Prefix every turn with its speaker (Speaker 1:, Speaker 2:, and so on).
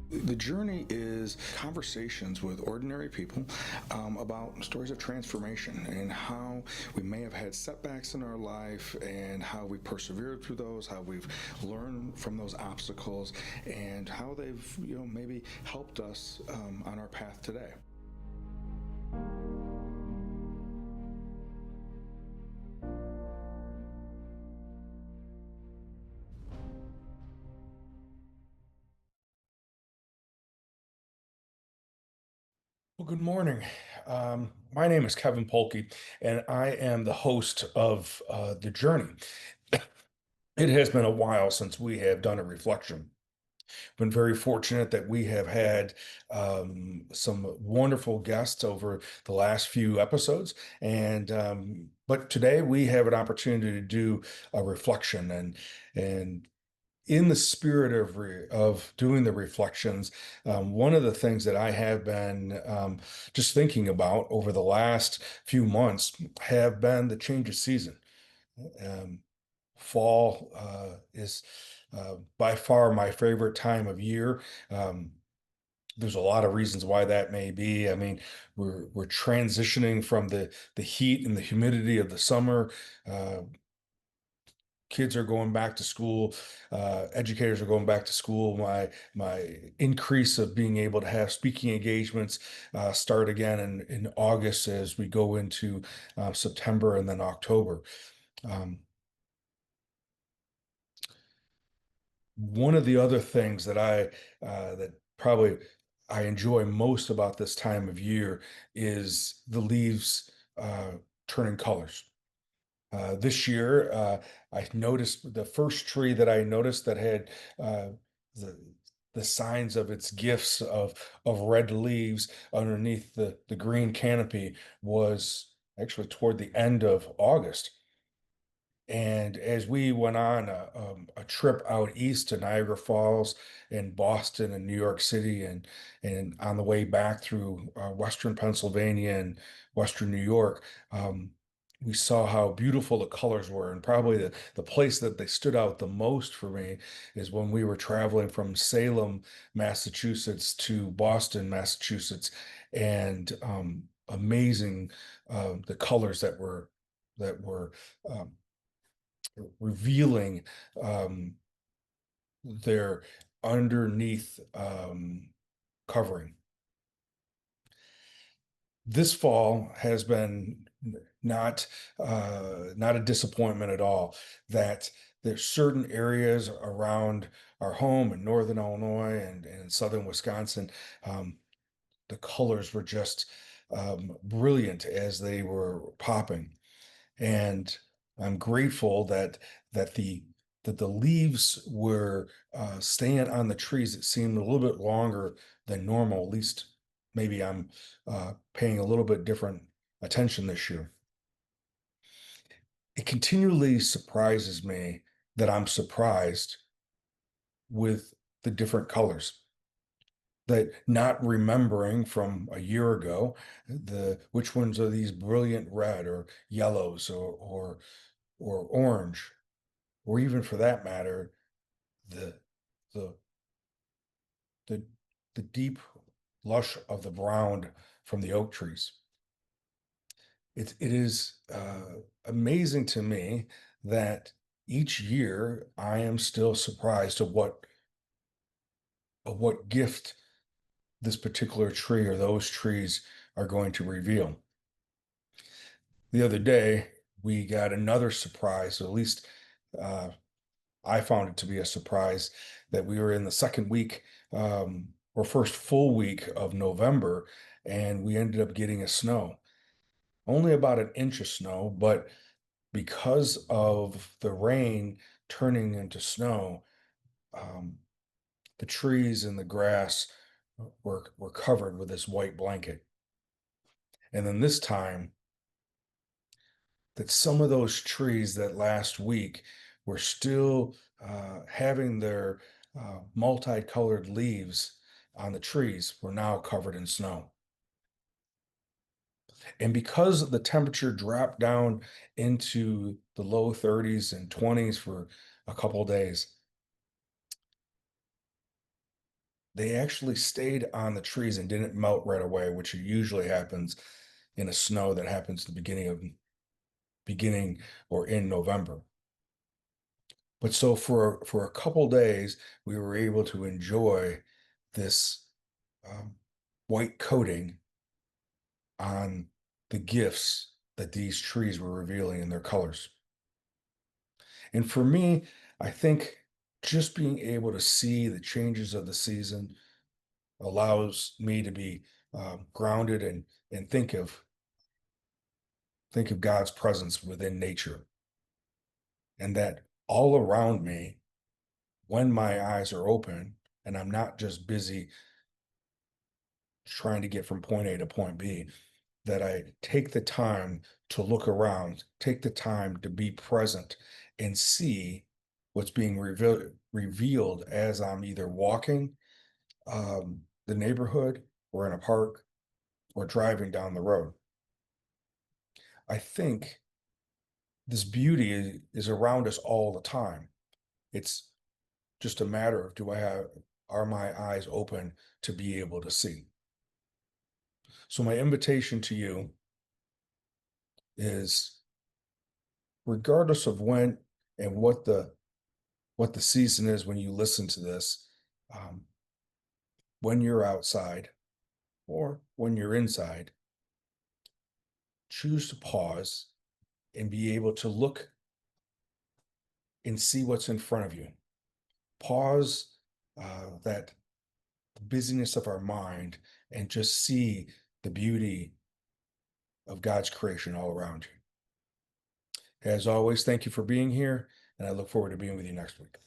Speaker 1: The journey is conversations with ordinary people about stories of transformation and how we may have had setbacks in our life and how we persevered through those, how we've learned from those obstacles, and how they've maybe helped us on our path today.
Speaker 2: Well, good morning. My name is Kevin Polky, and I am the host of The Journey. It has been a while since we have done a reflection. Been very fortunate that we have had some wonderful guests over the last few episodes, and but today we have an opportunity to do a reflection and in the spirit of doing the reflections, one of the things that I have been just thinking about over the last few months have been the change of season. Um, Fall is by far my favorite time of year. Um, there's a lot of reasons why that may be. I mean, we're transitioning from the heat and the humidity of the summer. Uh, Kids are going back to school, educators are going back to school. My increase of being able to have speaking engagements start again in August as we go into September and then October. Um, One of the other things that probably I enjoy most about this time of year is the leaves turning colors. This year, I noticed the first tree that I noticed that had uh, the the signs of its gifts of red leaves underneath the green canopy was actually toward the end of August. And as we went on a trip out east to Niagara Falls and Boston and New York City, and on the way back through Western Pennsylvania and Western New York, we saw how beautiful the colors were. And probably the place that they stood out the most for me is when we were traveling from Salem, Massachusetts to Boston, Massachusetts, and amazing the colors that were um, revealing um, their underneath covering. This fall has been not a disappointment at all. That there's certain areas around our home in northern Illinois and southern Wisconsin, um, the colors were just brilliant as they were popping. And I'm grateful that the that the leaves were staying on the trees. It seemed a little bit longer than normal. At least maybe I'm paying a little bit different attention this year. It continually surprises me that I'm surprised with the different colors. That not remembering from a year ago the which ones are these brilliant red or yellows or orange, or even for that matter, the the the the deep lush of the brown from the oak trees. It is amazing to me that each year I am still surprised of what gift this particular tree or those trees are going to reveal. The other day, we got another surprise, at least uh, I found it to be a surprise that we were in the second week or first full week of November, and we ended up getting a snow. Only about an inch of snow, but because of the rain turning into snow, um, the trees and the grass were covered with this white blanket. And then this time, that some of those trees that last week were still having their multicolored leaves on the trees were now covered in snow. And because the temperature dropped down into the low 30s and 20s for a couple of days, they actually stayed on the trees and didn't melt right away, which usually happens in a snow that happens at the beginning or in November. But so for a couple days, we were able to enjoy this um, white coating on the gifts that these trees were revealing in their colors. And for me, I think just being able to see the changes of the season allows me to be grounded and think of God's presence within nature, and that all around me, when my eyes are open and I'm not just busy trying to get from point A to point B, that I take the time to look around, take the time to be present and see what's being revealed as I'm either walking the neighborhood or in a park or driving down the road. I think this beauty is around us all the time. It's just a matter of are my eyes open to be able to see? So my invitation to you is, regardless of when and what the season is when you listen to this, um, when you're outside or when you're inside, choose to pause and be able to look and see what's in front of you. Pause that busyness of our mind and just see the beauty of God's creation all around you. As always, thank you for being here, and I look forward to being with you next week.